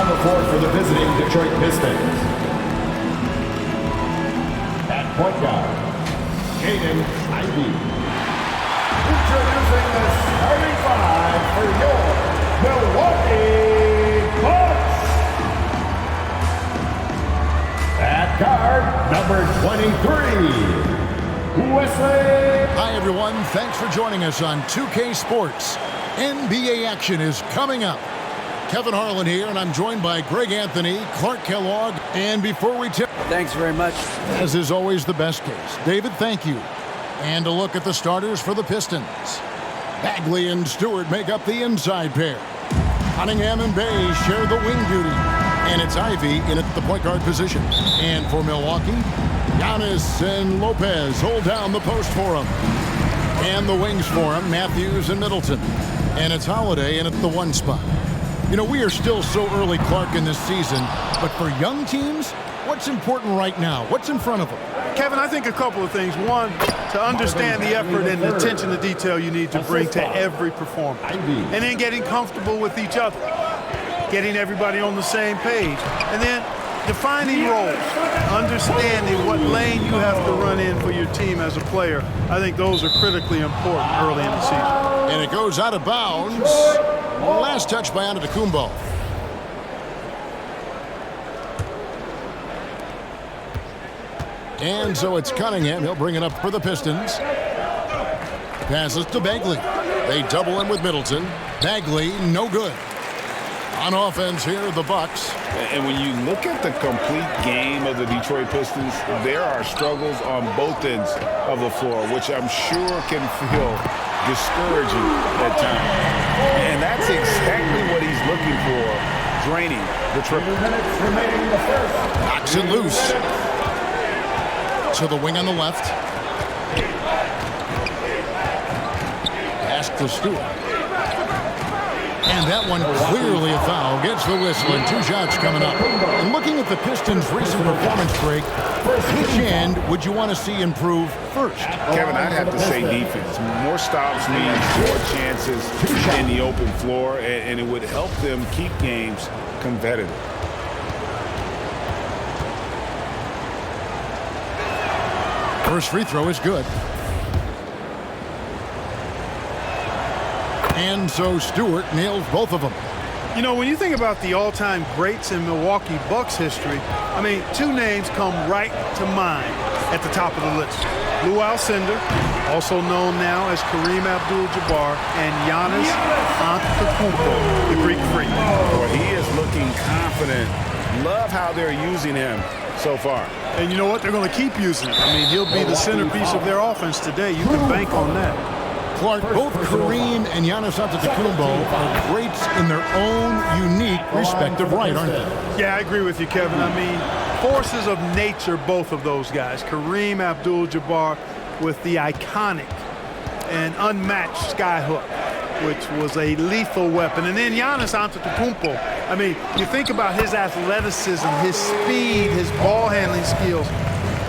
on the court for the visiting Detroit Pistons. At point guard, Jaden Ivey. Introducing the starting five for your Milwaukee Bucks. At guard, number 23, Wesley. Hi, everyone. Thanks for joining us on 2K Sports. NBA action is coming up. Kevin Harlan here, and I'm joined by Greg Anthony, Clark Kellogg, and before we tip... Thanks very much. As is always the best case. David, thank you. And a look at the starters for the Pistons. Bagley and Stewart make up the inside pair. Cunningham and Bay share the wing duty. And it's Ivey in at the point guard position. And for Milwaukee, Giannis and Lopez hold down the post for him. And the wings for him, Matthews and Middleton. And it's Holiday in at the one spot. You know, we are still so early, Clark, in this season. But for young teams, what's important right now? What's in front of them? Kevin, I think a couple of things. One, to understand the effort and the attention to detail you need to bring to every performance. And then getting comfortable with each other. Getting everybody on the same page. And then defining roles. Understanding what lane you have to run in for your team as a player. I think those are critically important early in the season. And it goes out of bounds. Last touch by Antetokounmpo. And so it's Cunningham. He'll bring it up for the Pistons. Passes to Bagley. They double him with Middleton. Bagley, no good. On offense here, the Bucks. And when you look at the complete game of the Detroit Pistons, there are struggles on both ends of the floor, which I'm sure can feel discouraging at times. And that's exactly what he's looking for, draining the triple. Knocks it loose. To the wing on the left. Pass to Stewart. And that one clearly a foul. Gets the whistle and two shots coming up. And looking at the Pistons' recent performance break, which end would you want to see improve first? Kevin, I'd have to say defense. More stops means more chances in the open floor, and it would help them keep games competitive. First free throw is good. And so Stewart nails both of them. You know, when you think about the all-time greats in Milwaukee Bucks history, I mean, two names come right to mind at the top of the list. Lou Alcindor, also known now as Kareem Abdul-Jabbar, and Giannis Antetokounmpo, the Greek Freak. Well, he is looking confident. Love how they're using him so far. And you know what? They're going to keep using him. I mean, he'll be the centerpiece of their offense today. You can bank on that. Clark, both Kareem and Giannis Antetokounmpo are greats in their own unique respective right, aren't they? Yeah, I agree with you, Kevin. I mean, forces of nature, both of those guys. Kareem Abdul-Jabbar with the iconic and unmatched skyhook, which was a lethal weapon. And then Giannis Antetokounmpo. I mean, you think about his athleticism, his speed, his ball handling skills.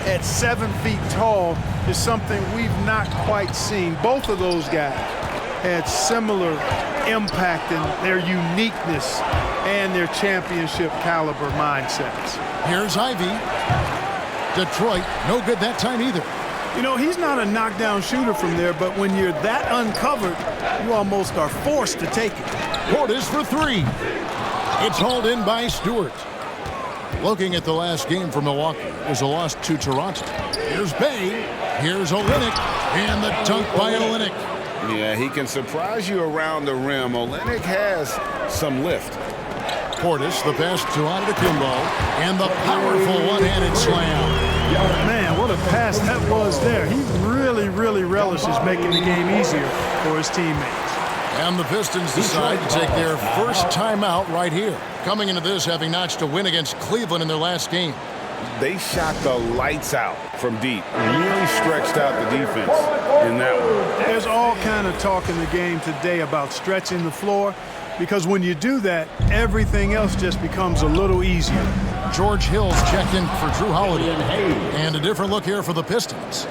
At 7 feet tall is something we've not quite seen. Both of those guys had similar impact in their uniqueness and their championship caliber mindsets. Here's Ivey. Detroit, no good that time either. You know, he's not a knockdown shooter from there, but when you're that uncovered, you almost are forced to take it. Portis for three. It's hauled in by Stewart. Looking at the last game for Milwaukee, it was a loss to Toronto. Here's Bay. Here's Olynyk. And the dunk by Olynyk. Yeah, he can surprise you around the rim. Olynyk has some lift. Portis, the pass to Antetokounmpo. And the powerful one-handed slam. Man, what a pass that was there. He really, really relishes making the game easier for his teammates. And the Pistons decide to take their first timeout right here. Coming into this, having notched a win against Cleveland in their last game. They shot the lights out from deep. Really stretched out the defense in that one. There's all kind of talk in the game today about stretching the floor, because when you do that, everything else just becomes a little easier. George Hill's checked in for Drew Holiday. And a different look here for the Pistons.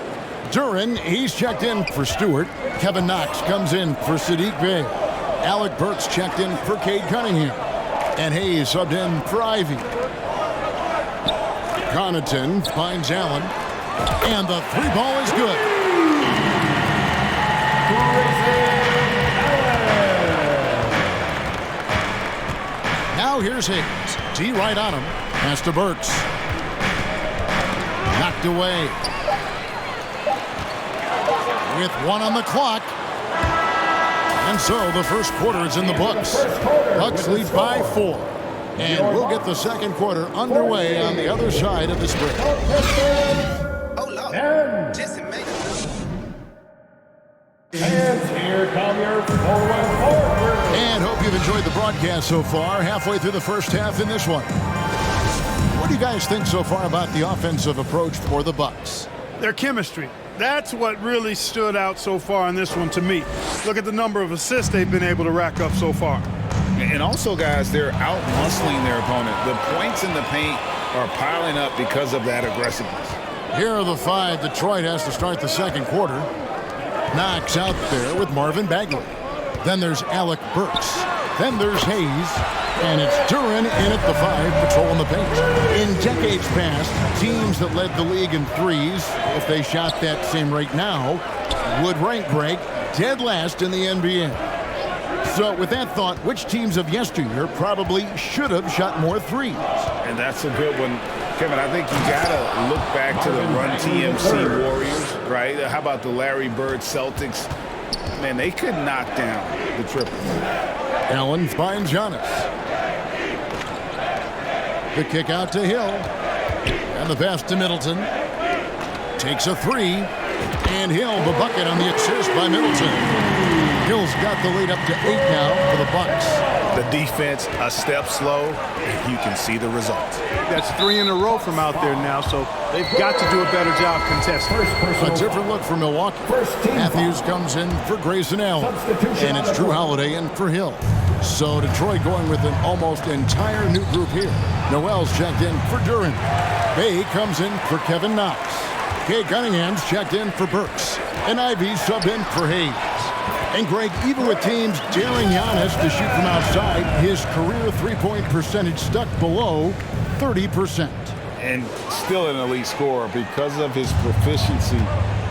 Duren, he's checked in for Stewart. Kevin Knox comes in for Sadiq Bey. Alec Burks checked in for Cade Cunningham. And Hayes subbed in for Ivy. Connaughton finds Allen. And the three ball is good. Now here's Hayes. D right on him. Pass to Burks. Knocked away. With 1 on the clock. And so the first quarter is in the books. Bucks lead by 4. And we'll get the second quarter underway on the other side of this break. And here come your forward. And hope you've enjoyed the broadcast so far. Halfway through the first half in this one. What do you guys think so far about the offensive approach for the Bucks? Their chemistry. That's what really stood out so far in this one to me. Look at the number of assists they've been able to rack up so far. And also, guys, they're out-muscling their opponent. The points in the paint are piling up because of that aggressiveness. Here are the 5 Detroit has to start the second quarter. Knox out there with Marvin Bagley. Then there's Alec Burks. Then there's Hayes. And it's Duren in at the 5, patrolling the paint. In decades past, teams that led the league in threes, if they shot that same rate now, would rank Greg dead last in the NBA. So with that thought, which teams of yesteryear probably should have shot more threes? And that's a good one. Kevin, I think you got to look back to the Run TMC Warriors, right? How about the Larry Bird Celtics? Man, they could knock down the triple. Allen finds Giannis. The kick out to Hill. And the pass to Middleton. Takes a 3. And Hill, the bucket on the assist by Middleton. Hill's got the lead up to 8 now for the Bucks. The defense a step slow, and you can see the results. That's 3 in a row from out there now, so they've got to do a better job contesting. A different look for Milwaukee. Matthews comes in for Grayson Allen. And it's Drew Holiday in for Hill. So Detroit going with an almost entire new group here. Noel's checked in for Duren. Bay comes in for Kevin Knox. Kay Cunningham's checked in for Burks. And Ivy subbed in for Hayes. And Greg, even with teams daring Giannis to shoot from outside, his career three-point percentage stuck below 30%. And still an elite scorer because of his proficiency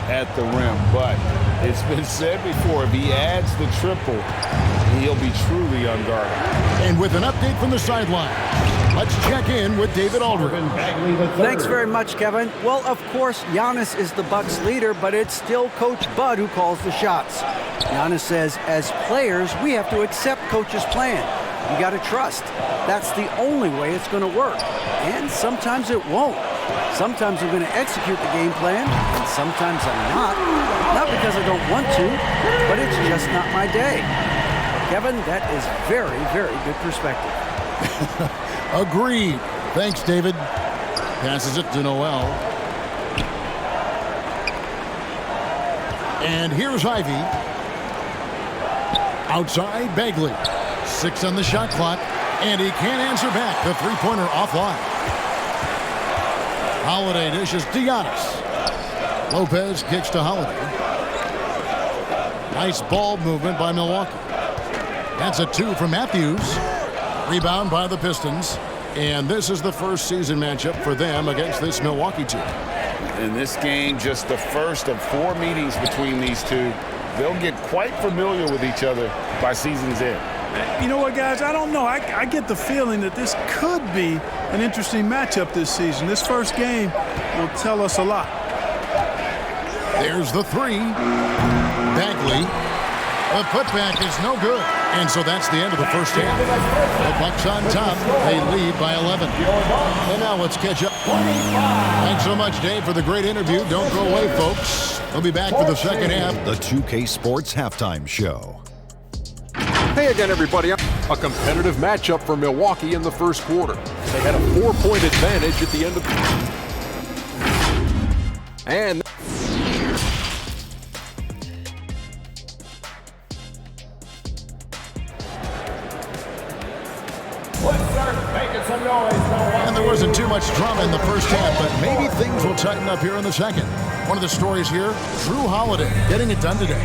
at the rim. But it's been said before, if he adds the triple, he'll be truly unguarded. And with an update from the sideline, let's check in with David Aldridge. Thanks very much, Kevin. Well, of course, Giannis is the Bucks leader, but it's still Coach Bud who calls the shots. Giannis says, as players, we have to accept Coach's plan. You got to trust. That's the only way it's going to work. And sometimes it won't. Sometimes I'm going to execute the game plan, and sometimes I'm not. Not because I don't want to, but it's just not my day. Kevin, that is very, very good perspective. Agreed. Thanks, David. Passes it to Noel. And here's Ivy. Outside, Bagley. 6 on the shot clock. And he can't answer back. The three-pointer offline. Holiday dishes to Giannis. Lopez kicks to Holiday. Nice ball movement by Milwaukee. That's a 2 from Matthews. Rebound by the Pistons. And this is the first season matchup for them against this Milwaukee team. In this game, just the first of 4 meetings between these two. They'll get quite familiar with each other by season's end. You know what, guys? I don't know. I get the feeling that this could be an interesting matchup this season. This first game will tell us a lot. There's the 3. Bagley. The putback is no good. And so that's the end of the first half. The Bucks on top. They lead by 11. And now let's catch up. Thanks so much, Dave, for the great interview. Don't go away, folks. We'll be back for the second half. The 2K Sports Halftime Show. Hey again, everybody. A competitive matchup for Milwaukee in the first quarter. They had a 4-point advantage at the end of the and Let's start making some noise. And there wasn't too much drama in the first half, but maybe things will tighten up here in the second. One of the stories here, Drew Holiday getting it done today.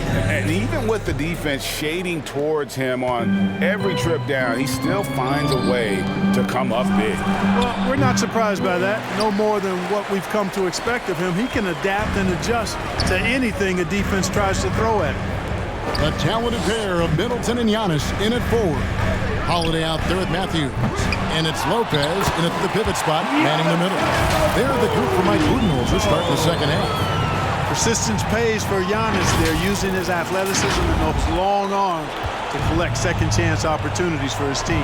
And even with the defense shading towards him on every trip down, he still finds a way to come up big. Well, we're not surprised by that. No more than what we've come to expect of him. He can adapt and adjust to anything a defense tries to throw at him. A talented pair of Middleton and Giannis in at forward. Holiday out there with Matthews. And it's Lopez in at the pivot spot, manning the middle. They're the group for Mike Budenholzer starting the second half. Persistence pays for Giannis there, using his athleticism and those long arms to collect second chance opportunities for his team.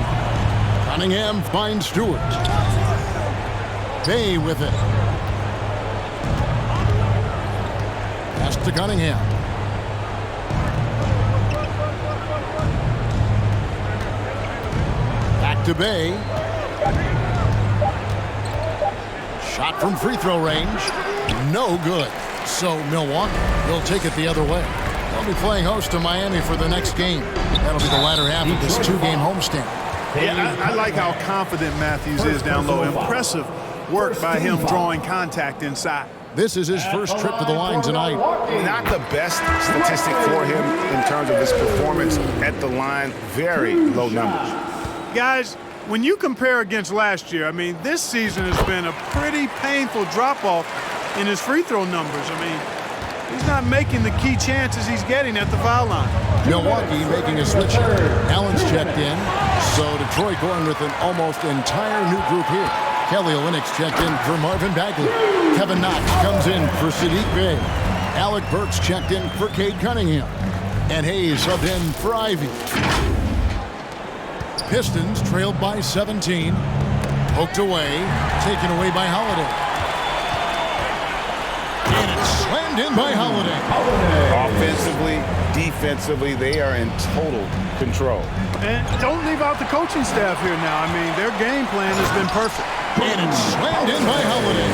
Cunningham finds Stewart. Bay with it. Pass to Cunningham. Back to Bay. Shot from free throw range. No good. So Milwaukee will take it the other way. They'll be playing host to Miami for the next game. That'll be the latter half of this two-game homestand. Yeah, I like how confident Matthews is down low. Impressive work by him drawing contact inside. This is his first trip to the line tonight. Not the best statistic for him in terms of his performance at the line. Very low numbers. Guys, when you compare against last year, I mean, this season has been a pretty painful drop-off in his free throw numbers. I mean, he's not making the key chances he's getting at the foul line. Milwaukee making a switch here. Allen's checked in. So Detroit going with an almost entire new group here. Kelly Olynyk's checked in for Marvin Bagley. Kevin Knox comes in for Sadiq Bey. Alec Burks checked in for Cade Cunningham. And Hayes subbed in for Ivy. Pistons trailed by 17. Poked away. Taken away by Holiday. And it's slammed in by Holiday. Offensively, defensively, they are in total control. And don't leave out the coaching staff here now. I mean, their game plan has been perfect. And it's slammed in by Holiday.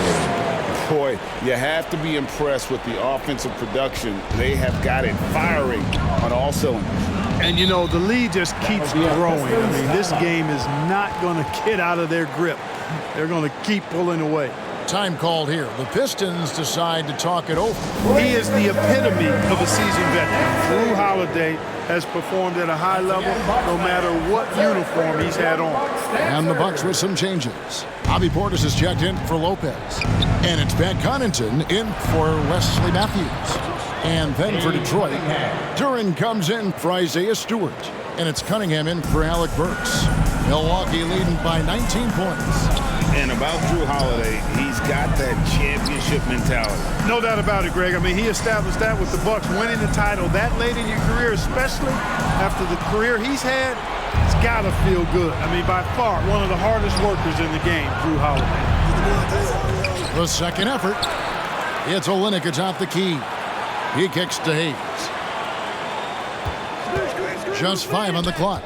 Boy, you have to be impressed with the offensive production. They have got it firing on all cylinders. And, you know, the lead just keeps growing. I mean, this game is not going to get out of their grip. They're going to keep pulling away. Time called here. The Pistons decide to talk it over. He is the epitome of a seasoned veteran. Drew Holiday has performed at a high level no matter what uniform he's had on. And the Bucks with some changes. Bobby Portis is checked in for Lopez. And it's Pat Connaughton in for Wesley Matthews. And then for Detroit, Duran comes in for Isaiah Stewart. And it's Cunningham in for Alec Burks. Milwaukee leading by 19 points. And about Drew Holiday, he's got that championship mentality. No doubt about it, Greg. I mean, he established that with the Bucks winning the title that late in your career, especially after the career he's had. It's got to feel good. I mean, by far, one of the hardest workers in the game, Drew Holiday. The second effort. It's Olynyk atop the key. He kicks to Hayes. Just 5 on the clock.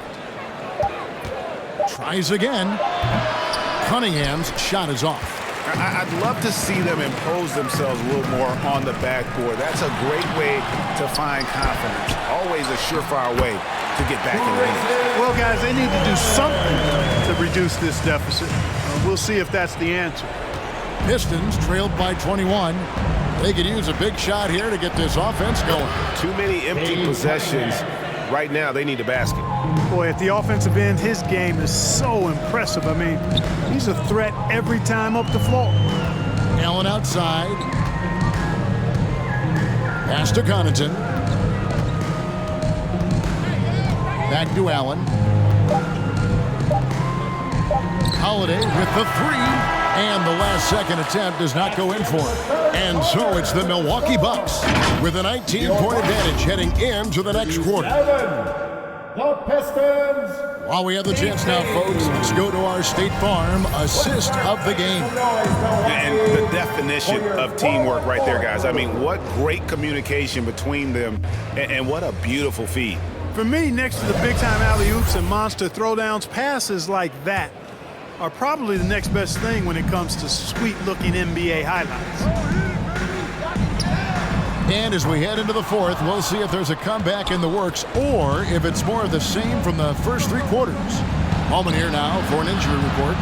Tries again. Cunningham's shot is off. I'd love to see them impose themselves a little more on the backboard. That's a great way to find confidence. Always a surefire way to get back in the game. Well, guys, they need to do something to reduce this deficit. We'll see if that's the answer. Pistons trailed by 21. They could use a big shot here to get this offense going. Too many empty possessions. Right now, they need a basket. Boy, at the offensive end, his game is so impressive. I mean, he's a threat every time up the floor. Allen outside. Pass to Connaughton. Back to Allen. Holiday with the three. And the last second attempt does not go in for it. And so it's the Milwaukee Bucks with a 19-point advantage heading into the next quarter. The Pistons. While we have the chance now, folks, let's go to our State Farm assist of the game. And the definition of teamwork right there, guys. I mean, what great communication between them, and what a beautiful feed. For me, next to the big-time alley-oops and monster throwdowns, passes like that are probably the next best thing when it comes to sweet-looking NBA highlights. And as we head into the fourth, we'll see if there's a comeback in the works or if it's more of the same from the first 3 quarters. Moment here now for an injury report.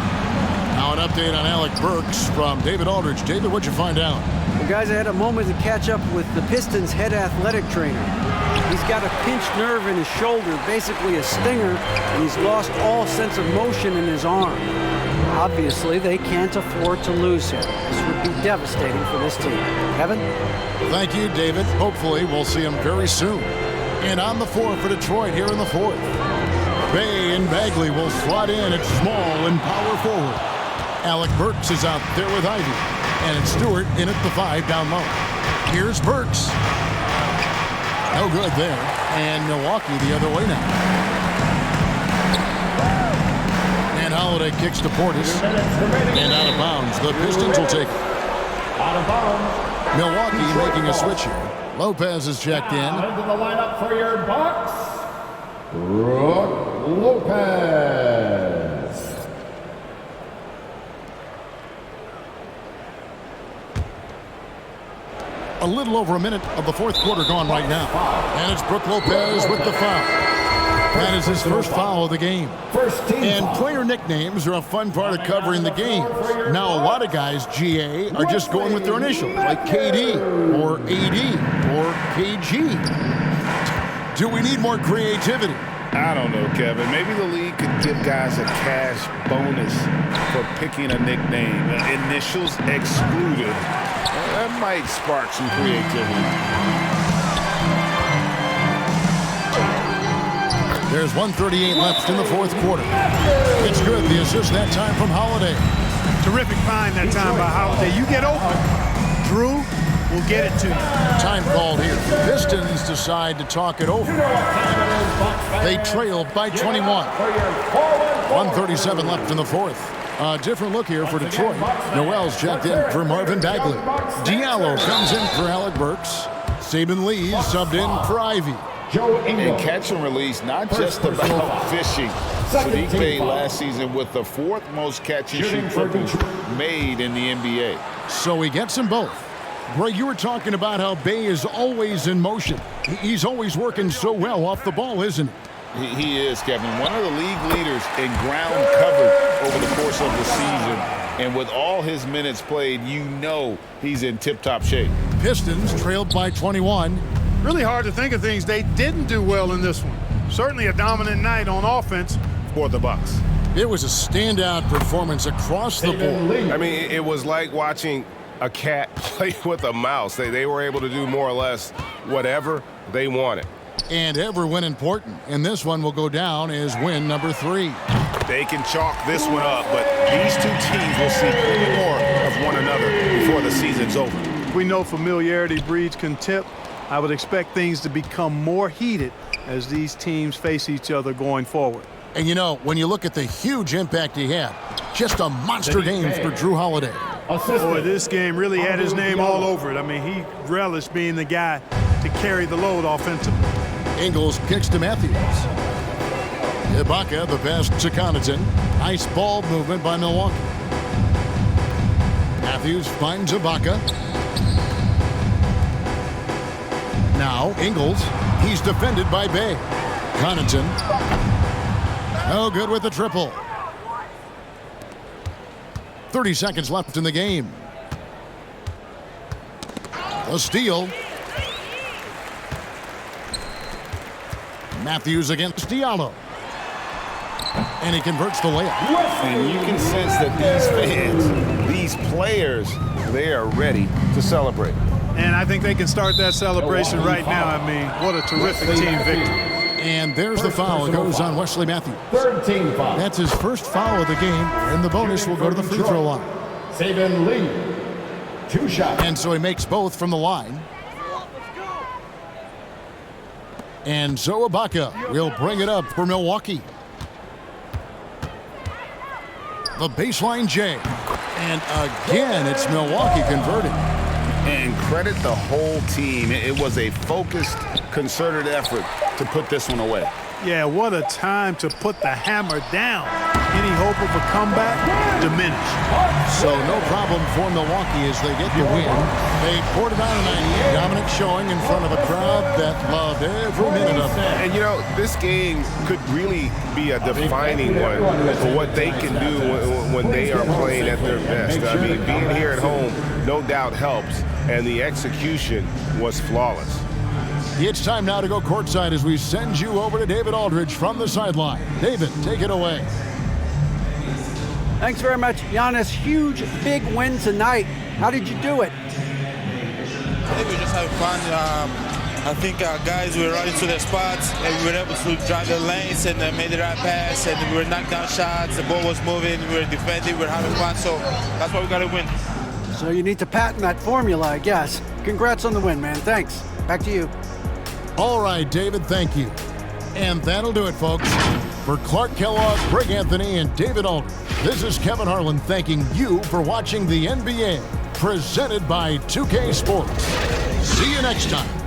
Now an update on Alec Burks from David Aldridge. David, what'd you find out? Well, guys, I had a moment to catch up with the Pistons head athletic trainer. He's got a pinched nerve in his shoulder, basically a stinger, and he's lost all sense of motion in his arm. Obviously, they can't afford to lose him. This would be devastating for this team. Kevin? Thank you, David. Hopefully, we'll see him very soon. And on the floor for Detroit here in the fourth. Bay and Bagley will slot in at small and power forward. Alec Burks is out there with Ivy. And it's Stewart in at the 5 down low. Here's Burks. No good there. And Milwaukee the other way now. And Holiday kicks to Portis. And out of bounds. The Pistons will take it. Out of bounds. Milwaukee making a switch here. Lopez is checked in. Into the lineup for your Bucks, Brook Lopez. A little over a minute of the fourth quarter gone right now. And it's Brook Lopez with the foul. That is his first foul of the game. And player nicknames are a fun part of covering the game. Now, a lot of guys, GA, are just going with their initials, like KD or AD or KG. Do we need more creativity? I don't know, Kevin. Maybe the league could give guys a cash bonus for picking a nickname. Initials excluded. That might spark some creativity. There's 1:38 left in the fourth quarter. It's good. The assist that time from Holiday. Terrific find that time by Holiday. You get open. Drew will get it to you. Time called here. Pistons decide to talk it over. They trail by 21. 1:37 left in the fourth. A different look here for Detroit. Noel's checked in for Marvin Bagley. Diallo comes in for Alec Burks. Saban Lee subbed in for Ivy. And catch and release, not just about fishing. Sadiq Bey last season with the 4th most catch and shoot triples made in the NBA. So he gets them both. Greg, you were talking about how Bey is always in motion. He's always working so well off the ball, isn't he? He is, Kevin. One of the league leaders in ground covered over the course of the season. And with all his minutes played, you know he's in tip-top shape. Pistons trailed by 21. Really hard to think of things they didn't do well in this one. Certainly a dominant night on offense For the Bucks. It was a standout performance across the board. I mean, it was like watching a cat play with a mouse. They were able to do more or less whatever they wanted. And every win important. And this one will go down as win number 3. They can chalk this one up, but these two teams will see more of one another before the season's over. We know familiarity breeds contempt. I would expect things to become more heated as these teams face each other going forward. And you know, when you look at the huge impact he had, just a monster game for Drew Holiday. Boy, this game really had his name all over it. I mean, he relished being the guy to carry the load offensively. Ingles kicks to Matthews. Ibaka, the pass to Connaughton. Nice ball movement by Milwaukee. Matthews finds Ibaka. Now, Ingles. He's defended by Bey. Connaughton. No good with the triple. 30 seconds left in the game. A steal. Matthews against Diallo. And he converts the layup. And you can sense that these fans, these players, they are ready to celebrate. And I think they can start that celebration right now. I mean, what a terrific team victory. And there's the foul. It goes on Wesley Matthews. Third team foul. That's his first foul of the game. And the bonus will go to the free throw line. Saban Lee. 2 shots. And so he makes both from the line. And so Ibaka will bring it up for Milwaukee. The baseline J. And again, it's Milwaukee converting. And credit the whole team. It was a focused, concerted effort to put this one away. Yeah, what a time to put the hammer down. Any hope of a comeback? Diminished. So no problem for Milwaukee as they get the win. They poured it on a dominant showing in front of a crowd that loved every minute of it. And, you know, this game could really be a defining one for what they can do when they are playing at their best. I mean, being here at home no doubt helps, and the execution was flawless. It's time now to go courtside as we send you over to David Aldridge from the sideline. David, take it away. Thanks very much, Giannis. Huge, big win tonight. How did you do it? I think we just having fun. I think our guys were running to their spots and we were able to drive the lanes and made the right pass and we were knocking down shots. The ball was moving, we were defending, we were having fun. So that's why we got to win. So you need to patent that formula, I guess. Congrats on the win, man. Thanks. Back to you. All right, David, thank you. And that'll do it, folks. For Clark Kellogg, Greg Anthony, and David Aldridge, this is Kevin Harlan thanking you for watching the NBA, presented by 2K Sports. See you next time.